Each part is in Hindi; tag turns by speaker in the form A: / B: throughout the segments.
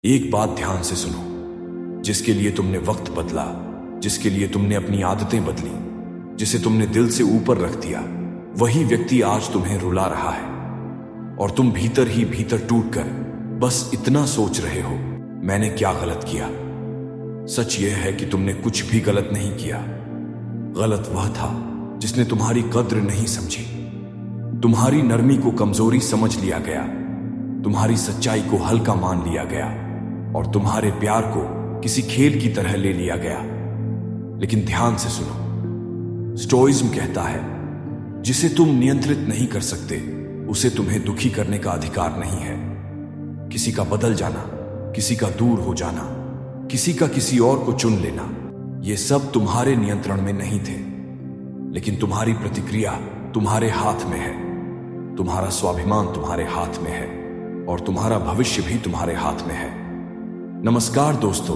A: एक बात ध्यान से सुनो। जिसके लिए तुमने वक्त बदला, जिसके लिए तुमने अपनी आदतें बदली, जिसे तुमने दिल से ऊपर रख दिया, वही व्यक्ति आज तुम्हें रुला रहा है। और तुम भीतर ही भीतर टूटकर बस इतना सोच रहे हो, मैंने क्या गलत किया। सच यह है कि तुमने कुछ भी गलत नहीं किया। गलत वह था जिसने तुम्हारी कद्र नहीं समझी। तुम्हारी नरमी को कमजोरी समझ लिया गया, तुम्हारी सच्चाई को हल्का मान लिया गया और तुम्हारे प्यार को किसी खेल की तरह ले लिया गया। लेकिन ध्यान से सुनो, स्टोइज्म कहता है जिसे तुम नियंत्रित नहीं कर सकते उसे तुम्हें दुखी करने का अधिकार नहीं है। किसी का बदल जाना, किसी का दूर हो जाना, किसी का किसी और को चुन लेना, ये सब तुम्हारे नियंत्रण में नहीं थे। लेकिन तुम्हारी प्रतिक्रिया तुम्हारे हाथ में है, तुम्हारा स्वाभिमान तुम्हारे हाथ में है और तुम्हारा भविष्य भी तुम्हारे हाथ में है। नमस्कार दोस्तों,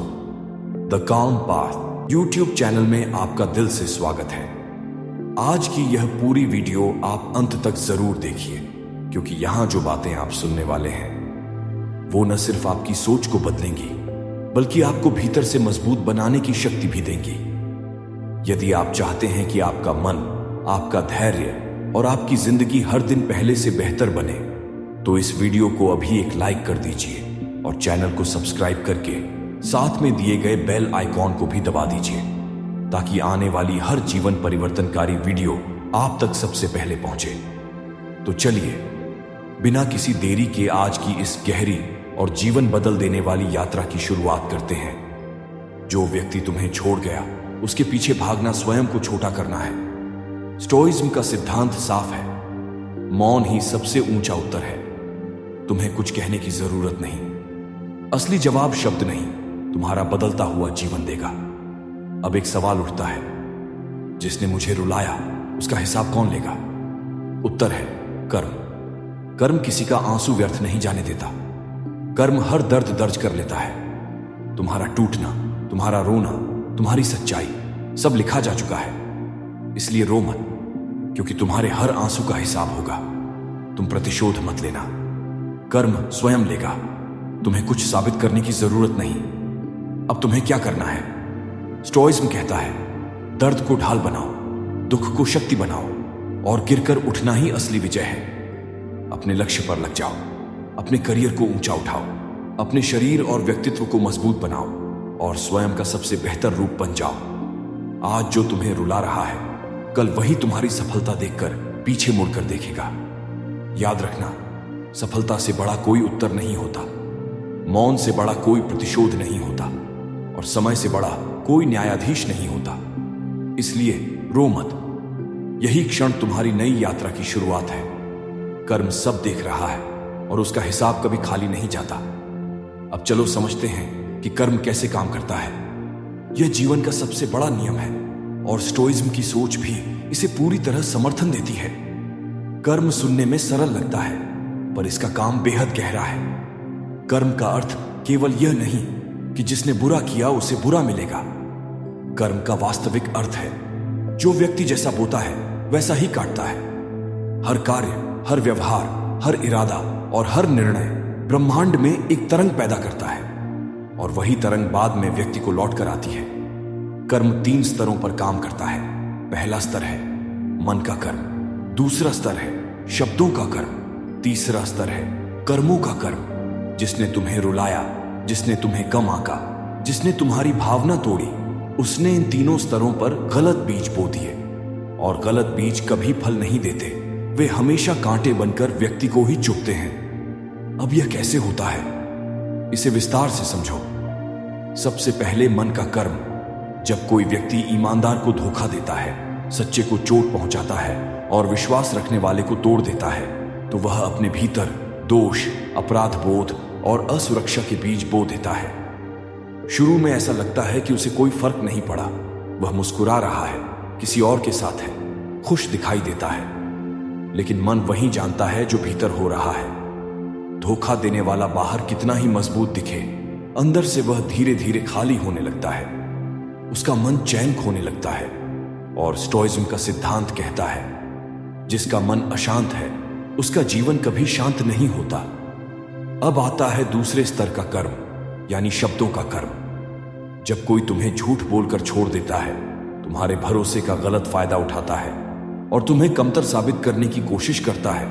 A: द काम पाथ यूट्यूब चैनल में आपका दिल से स्वागत है। आज की यह पूरी वीडियो आप अंत तक जरूर देखिए, क्योंकि यहां जो बातें आप सुनने वाले हैं वो न सिर्फ आपकी सोच को बदलेंगी बल्कि आपको भीतर से मजबूत बनाने की शक्ति भी देंगी। यदि आप चाहते हैं कि आपका मन, आपका धैर्य और आपकी जिंदगी हर दिन पहले से बेहतर बने, तो इस वीडियो को अभी एक लाइक कर दीजिए और चैनल को सब्सक्राइब करके साथ में दिए गए बेल आइकॉन को भी दबा दीजिए, ताकि आने वाली हर जीवन परिवर्तनकारी वीडियो आप तक सबसे पहले पहुंचे। तो चलिए बिना किसी देरी के आज की इस गहरी और जीवन बदल देने वाली यात्रा की शुरुआत करते हैं। जो व्यक्ति तुम्हें छोड़ गया उसके पीछे भागना स्वयं को छोटा करना है। स्टोइज्म का सिद्धांत साफ है, मौन ही सबसे ऊंचा उत्तर है। तुम्हें कुछ कहने की जरूरत नहीं। असली जवाब शब्द नहीं, तुम्हारा बदलता हुआ जीवन देगा। अब एक सवाल उठता है, जिसने मुझे रुलाया उसका हिसाब कौन लेगा? उत्तर है कर्म। कर्म किसी का आंसू व्यर्थ नहीं जाने देता। कर्म हर दर्द दर्ज कर लेता है। तुम्हारा टूटना, तुम्हारा रोना, तुम्हारी सच्चाई सब लिखा जा चुका है। इसलिए रो मत, क्योंकि तुम्हारे हर आंसू का हिसाब होगा। तुम प्रतिशोध मत लेना, कर्म स्वयं लेगा। तुम्हें कुछ साबित करने की जरूरत नहीं। अब तुम्हें क्या करना है? स्टोइज्म कहता है दर्द को ढाल बनाओ, दुख को शक्ति बनाओ और गिरकर उठना ही असली विजय है। अपने लक्ष्य पर लग जाओ, अपने करियर को ऊंचा उठाओ, अपने शरीर और व्यक्तित्व को मजबूत बनाओ और स्वयं का सबसे बेहतर रूप बन जाओ। आज जो तुम्हें रुला रहा है, कल वही तुम्हारी सफलता देखकर पीछे मुड़कर देखेगा। याद रखना, सफलता से बड़ा कोई उत्तर नहीं होता, मौन से बड़ा कोई प्रतिशोध नहीं होता और समय से बड़ा कोई न्यायाधीश नहीं होता। इसलिए रो मत, यही क्षण तुम्हारी नई यात्रा की शुरुआत है। कर्म सब देख रहा है और उसका हिसाब कभी खाली नहीं जाता। अब चलो समझते हैं कि कर्म कैसे काम करता है। यह जीवन का सबसे बड़ा नियम है और स्टोइज्म की सोच भी इसे पूरी तरह समर्थन देती है। कर्म सुनने में सरल लगता है, पर इसका काम बेहद गहरा है। कर्म का अर्थ केवल यह नहीं कि जिसने बुरा किया उसे बुरा मिलेगा। कर्म का वास्तविक अर्थ है जो व्यक्ति जैसा बोता है वैसा ही काटता है। हर कार्य, हर व्यवहार, हर इरादा और हर निर्णय ब्रह्मांड में एक तरंग पैदा करता है और वही तरंग बाद में व्यक्ति को लौट कर आती है। कर्म 3 स्तरों पर काम करता है। पहला स्तर है मन का कर्म, दूसरा स्तर है शब्दों का कर्म, तीसरा स्तर है कर्मों का कर्म। जिसने तुम्हें रुलाया, जिसने तुम्हें कम आंका, जिसने तुम्हारी भावना तोड़ी, उसने इन तीनों स्तरों पर गलत बीज बो दिए। और गलत बीज कभी फल नहीं देते, वे हमेशा कांटे बनकर व्यक्ति को ही चुभते हैं। अब यह कैसे होता है, इसे विस्तार से समझो। सबसे पहले मन का कर्म। जब कोई व्यक्ति ईमानदार को धोखा देता है, सच्चे को चोट पहुंचाता है और विश्वास रखने वाले को तोड़ देता है, तो वह अपने भीतर दोष, अपराध बोध और असुरक्षा के बीज बो देता है। शुरू में ऐसा लगता है कि उसे कोई फर्क नहीं पड़ा, वह मुस्कुरा रहा है, किसी और के साथ है, खुश दिखाई देता है। लेकिन मन वही जानता है जो भीतर हो रहा है। धोखा देने वाला बाहर कितना ही मजबूत दिखे, अंदर से वह धीरे धीरे खाली होने लगता है। उसका मन चैन खोने लगता है। और स्टोइज्म का सिद्धांत कहता है जिसका मन अशांत है उसका जीवन कभी शांत नहीं होता। अब आता है दूसरे स्तर का कर्म, यानी शब्दों का कर्म। जब कोई तुम्हें झूठ बोलकर छोड़ देता है, तुम्हारे भरोसे का गलत फायदा उठाता है और तुम्हें कमतर साबित करने की कोशिश करता है,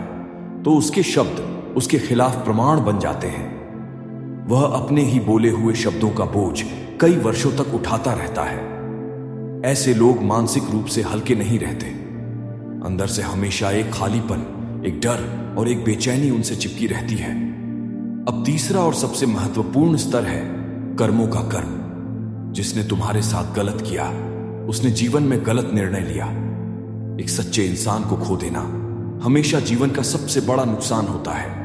A: तो उसके शब्द उसके खिलाफ प्रमाण बन जाते हैं। वह अपने ही बोले हुए शब्दों का बोझ कई वर्षों तक उठाता रहता है। ऐसे लोग मानसिक रूप से हल्के नहीं रहते। अंदर से हमेशा एक खालीपन, एक डर और एक बेचैनी उनसे चिपकी रहती है। अब तीसरा और सबसे महत्वपूर्ण स्तर है कर्मों का कर्म। जिसने तुम्हारे साथ गलत किया, उसने जीवन में गलत निर्णय लिया। एक सच्चे इंसान को खो देना हमेशा जीवन का सबसे बड़ा नुकसान होता है।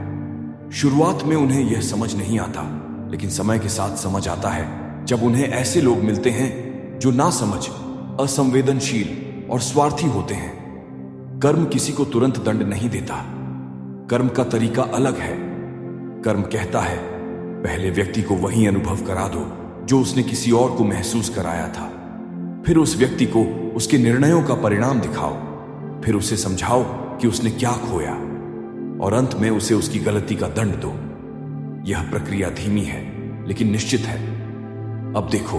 A: शुरुआत में उन्हें यह समझ नहीं आता, लेकिन समय के साथ समझ आता है जब उन्हें ऐसे लोग मिलते हैं जो नासमझ, असंवेदनशील और स्वार्थी होते हैं। कर्म किसी को तुरंत दंड नहीं देता। कर्म का तरीका अलग है। कर्म कहता है, पहले व्यक्ति को वही अनुभव करा दो जो उसने किसी और को महसूस कराया था। फिर उस व्यक्ति को उसके निर्णयों का परिणाम दिखाओ। फिर उसे समझाओ कि उसने क्या खोया, और अंत में उसे उसकी गलती का दंड दो। यह प्रक्रिया धीमी है लेकिन निश्चित है। अब देखो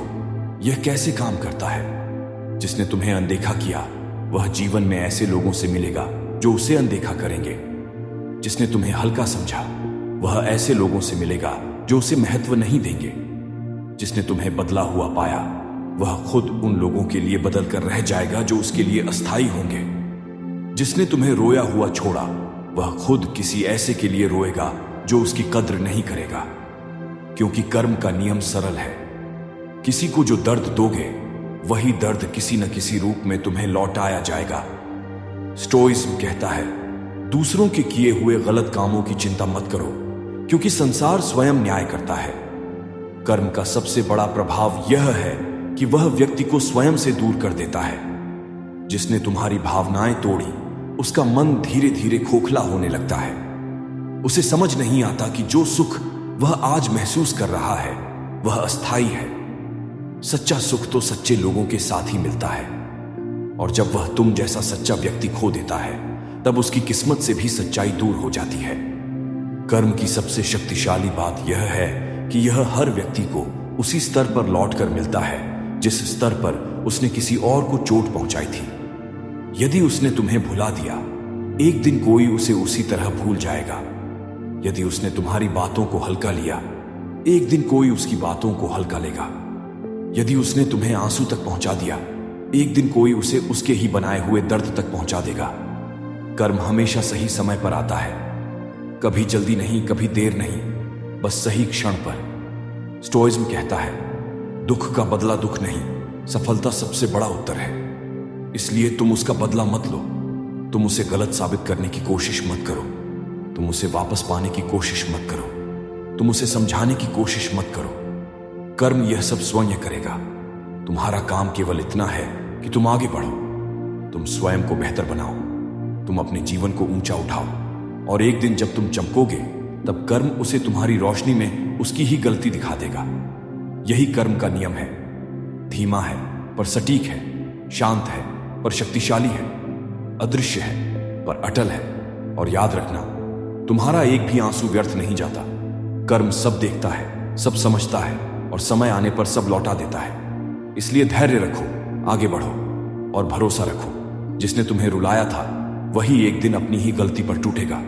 A: यह कैसे काम करता है। जिसने तुम्हें अनदेखा किया, वह जीवन में ऐसे लोगों से मिलेगा जो उसे अनदेखा करेंगे। जिसने तुम्हें हल्का समझा, वह ऐसे लोगों से मिलेगा जो उसे महत्व नहीं देंगे। जिसने तुम्हें बदला हुआ पाया, वह खुद उन लोगों के लिए बदल कर रह जाएगा जो उसके लिए अस्थायी होंगे। जिसने तुम्हें रोया हुआ छोड़ा, वह खुद किसी ऐसे के लिए रोएगा जो उसकी कद्र नहीं करेगा। क्योंकि कर्म का नियम सरल है। किसी को जो दर्द दोगे, वही दर्द किसी न किसी रूप में तुम्हें लौटाया जाएगा। स्टोइज्म कहता है, दूसरों के किए हुए गलत कामों की चिंता मत करो, क्योंकि संसार स्वयं न्याय करता है। कर्म का सबसे बड़ा प्रभाव यह है कि वह व्यक्ति को स्वयं से दूर कर देता है। जिसने तुम्हारी भावनाएं तोड़ी, उसका मन धीरे धीरे खोखला होने लगता है। उसे समझ नहीं आता कि जो सुख वह आज महसूस कर रहा है, वह अस्थायी है। सच्चा सुख तो सच्चे लोगों के साथ ही मिलता है, और जब वह तुम जैसा सच्चा व्यक्ति खो देता है, तब उसकी किस्मत से भी सच्चाई दूर हो जाती है। कर्म की सबसे शक्तिशाली बात यह है कि यह हर व्यक्ति को उसी स्तर पर लौटकर मिलता है जिस स्तर पर उसने किसी और को चोट पहुंचाई थी। यदि उसने तुम्हें भुला दिया, एक दिन कोई उसे उसी तरह भूल जाएगा। यदि उसने तुम्हारी बातों को हल्का लिया, एक दिन कोई उसकी बातों को हल्का लेगा। यदि उसने तुम्हें आंसू तक पहुंचा दिया, एक दिन कोई उसे उसके ही बनाए हुए दर्द तक पहुंचा देगा। कर्म हमेशा सही समय पर आता है, कभी जल्दी नहीं, कभी देर नहीं, बस सही क्षण पर। स्टोइज्म कहता है, दुख का बदला दुख नहीं, सफलता सबसे बड़ा उत्तर है। इसलिए तुम उसका बदला मत लो। तुम उसे गलत साबित करने की कोशिश मत करो। तुम उसे वापस पाने की कोशिश मत करो। तुम उसे समझाने की कोशिश मत करो। कर्म यह सब स्वयं करेगा। तुम्हारा काम केवल इतना है कि तुम आगे बढ़ो, तुम स्वयं को बेहतर बनाओ, तुम अपने जीवन को ऊंचा उठाओ, और एक दिन जब तुम चमकोगे, तब कर्म उसे तुम्हारी रोशनी में उसकी ही गलती दिखा देगा। यही कर्म का नियम है। धीमा है पर सटीक है, शांत है पर शक्तिशाली है, अदृश्य है पर अटल है। और याद रखना, तुम्हारा एक भी आंसू व्यर्थ नहीं जाता। कर्म सब देखता है, सब समझता है, और समय आने पर सब लौटा देता है। इसलिए धैर्य रखो, आगे बढ़ो और भरोसा रखो। जिसने तुम्हें रुलाया था, वही एक दिन अपनी ही गलती पर टूटेगा।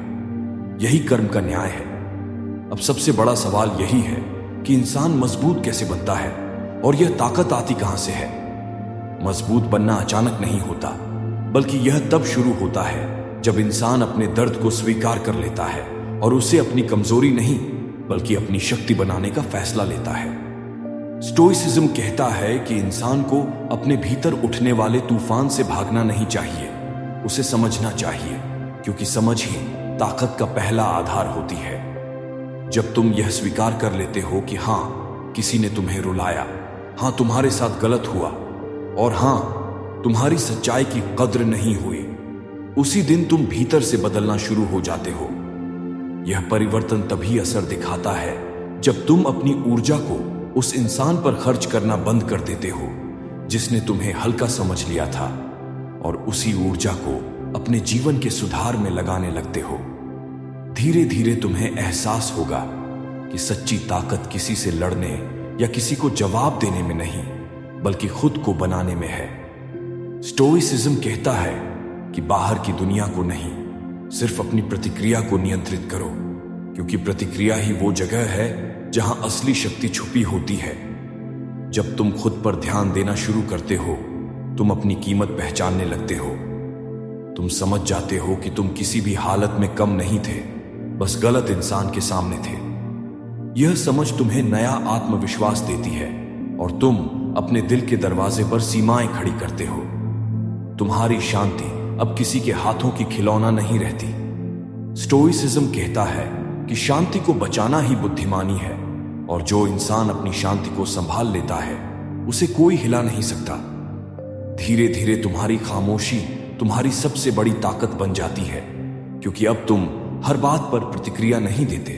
A: यही कर्म का न्याय है। अब सबसे बड़ा सवाल यही है कि इंसान मजबूत कैसे बनता है, और यह ताकत आती कहां से है। मजबूत बनना अचानक नहीं होता, बल्कि यह तब शुरू होता है जब इंसान अपने दर्द को स्वीकार कर लेता है और उसे अपनी कमजोरी नहीं, बल्कि अपनी शक्ति बनाने का फैसला लेता है। स्टोइसिज्म कहता है कि इंसान को अपने भीतर उठने वाले तूफान से भागना नहीं चाहिए, उसे समझना चाहिए, क्योंकि समझ ही ताकत का पहला आधार होती है। जब तुम यह स्वीकार कर लेते हो कि हां, किसी ने तुम्हें रुलाया, हां तुम्हारे साथ गलत हुआ, और हां तुम्हारी सच्चाई की कद्र नहीं हुई, उसी दिन तुम भीतर से बदलना शुरू हो जाते हो। यह परिवर्तन तभी असर दिखाता है जब तुम अपनी ऊर्जा को उस इंसान पर खर्च करना बंद कर देते हो जिसने तुम्हें हल्का समझ लिया था, और उसी ऊर्जा को अपने जीवन के सुधार में लगाने लगते हो। धीरे धीरे तुम्हें एहसास होगा कि सच्ची ताकत किसी से लड़ने या किसी को जवाब देने में नहीं, बल्कि खुद को बनाने में है। स्टोइसिज्म कहता है कि बाहर की दुनिया को नहीं, सिर्फ अपनी प्रतिक्रिया को नियंत्रित करो, क्योंकि प्रतिक्रिया ही वो जगह है जहां असली शक्ति छुपी होती है। जब तुम खुद पर ध्यान देना शुरू करते हो, तुम अपनी कीमत पहचानने लगते हो। तुम समझ जाते हो कि तुम किसी भी हालत में कम नहीं थे, बस गलत इंसान के सामने थे। यह समझ तुम्हें नया आत्मविश्वास देती है और तुम अपने दिल के दरवाजे पर सीमाएं खड़ी करते हो। तुम्हारी शांति अब किसी के हाथों की खिलौना नहीं रहती। स्टोइसिज्म कहता है कि शांति को बचाना ही बुद्धिमानी है, और जो इंसान अपनी शांति को संभाल लेता है उसे कोई हिला नहीं सकता। धीरे धीरे तुम्हारी खामोशी तुम्हारी सबसे बड़ी ताकत बन जाती है, क्योंकि अब तुम हर बात पर प्रतिक्रिया नहीं देते,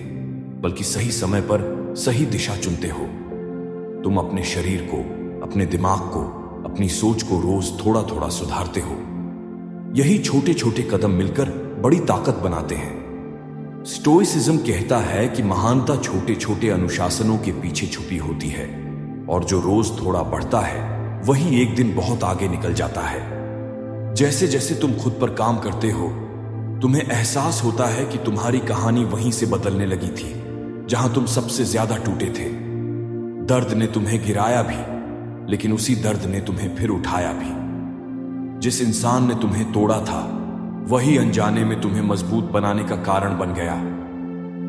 A: बल्कि सही समय पर सही दिशा चुनते हो। तुम अपने शरीर को, अपने दिमाग को, अपनी सोच को रोज थोड़ा थोड़ा सुधारते हो। यही छोटे छोटे कदम मिलकर बड़ी ताकत बनाते हैं। स्टोइसिज्म कहता है कि महानता छोटे छोटे अनुशासनों के पीछे छुपी होती है, और जो रोज थोड़ा बढ़ता है वही एक दिन बहुत आगे निकल जाता है। जैसे जैसे तुम खुद पर काम करते हो, तुम्हें एहसास होता है कि तुम्हारी कहानी वहीं से बदलने लगी थी जहां तुम सबसे ज्यादा टूटे थे। दर्द ने तुम्हें गिराया भी, लेकिन उसी दर्द ने तुम्हें फिर उठाया भी। जिस इंसान ने तुम्हें तोड़ा था, वही अनजाने में तुम्हें मजबूत बनाने का कारण बन गया।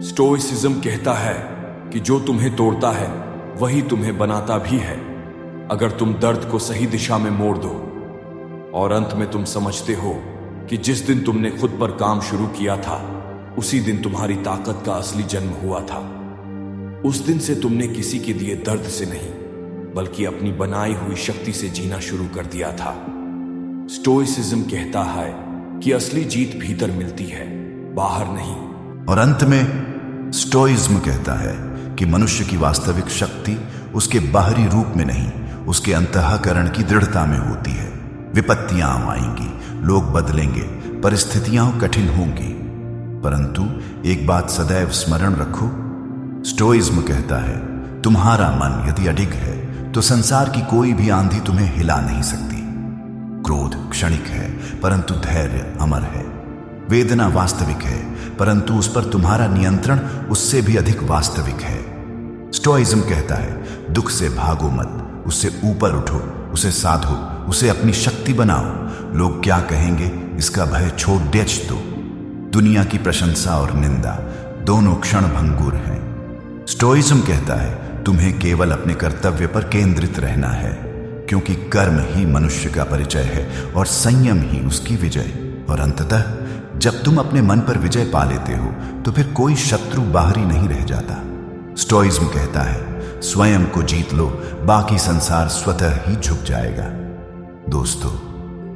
A: स्टोइसिज्म कहता है कि जो तुम्हें तोड़ता है वही तुम्हें बनाता भी है, अगर तुम दर्द को सही दिशा में मोड़ दो। और अंत में तुम समझते हो कि जिस दिन तुमने खुद पर काम शुरू किया था, उसी दिन तुम्हारी ताकत का असली जन्म हुआ था। उस दिन से तुमने किसी के दिए दर्द से नहीं, बल्कि अपनी बनाई हुई शक्ति से जीना शुरू कर दिया था। स्टोइसिज्म कहता है कि असली जीत भीतर मिलती है, बाहर नहीं।
B: और अंत में स्टोइज्म कहता है कि मनुष्य की वास्तविक शक्ति उसके बाहरी रूप में नहीं, उसके अंतःकरण की दृढ़ता में होती है। विपत्तियां आएंगी, लोग बदलेंगे, परिस्थितियां कठिन होंगी, परंतु एक बात सदैव स्मरण रखो। स्टोइज्म कहता है, तुम्हारा मन यदि अडिग है तो संसार की कोई भी आंधी तुम्हें हिला नहीं सकती। क्रोध क्षणिक है, परंतु धैर्य अमर है। वेदना वास्तविक है, परंतु उस पर तुम्हारा नियंत्रण उससे भी अधिक वास्तविक है। स्टोइज्म कहता है, दुख से भागो मत, उससे ऊपर उठो, उसे साधो, उसे अपनी शक्ति बनाओ। लोग क्या कहेंगे इसका भय छोड़ देच दो। दुनिया की प्रशंसा और निंदा दोनों क्षण भंगुर हैं। स्टोइज्म कहता है, तुम्हें केवल अपने कर्तव्य पर केंद्रित रहना है, क्योंकि कर्म ही मनुष्य का परिचय है और संयम ही उसकी विजय। और अंततः जब तुम अपने मन पर विजय पा लेते हो तो फिर कोई शत्रु बाहरी नहीं रह जाता। स्टोइज्म कहता है, स्वयं को जीत लो, बाकी संसार स्वतः ही झुक जाएगा। दोस्तों,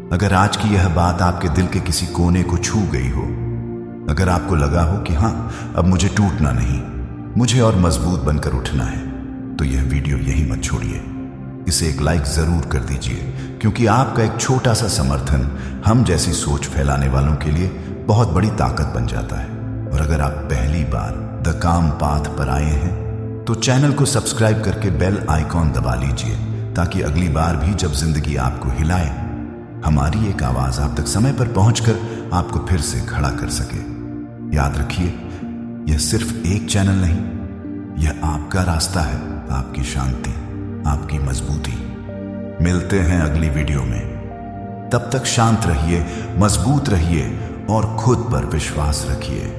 B: अगर आज की यह बात आपके दिल के किसी कोने को छू गई हो, अगर आपको लगा हो कि हां, अब मुझे टूटना नहीं, मुझे और मजबूत बनकर उठना है, तो यह वीडियो यहीं मत छोड़िए। इसे एक लाइक जरूर कर दीजिए, क्योंकि आपका एक छोटा सा समर्थन हम जैसी सोच फैलाने वालों के लिए बहुत बड़ी ताकत बन जाता है। और अगर आप पहली बार द काम पाथ पर आए हैं तो चैनल को सब्सक्राइब करके बेल आइकॉन दबा लीजिए, ताकि अगली बार भी जब जिंदगी आपको हिलाए, हमारी एक आवाज आप तक समय पर पहुंचकर आपको फिर से खड़ा कर सके। याद रखिए, यह सिर्फ एक चैनल नहीं, यह आपका रास्ता है, आपकी शांति, आपकी मजबूती। मिलते हैं अगली वीडियो में। तब तक शांत रहिए, मजबूत रहिए और खुद पर विश्वास रखिए।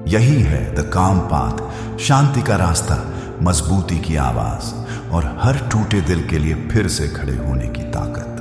B: यही है द काम पाथ, शांति का रास्ता, मजबूती की आवाज और हर टूटे दिल के लिए फिर से खड़े होने की ताकत।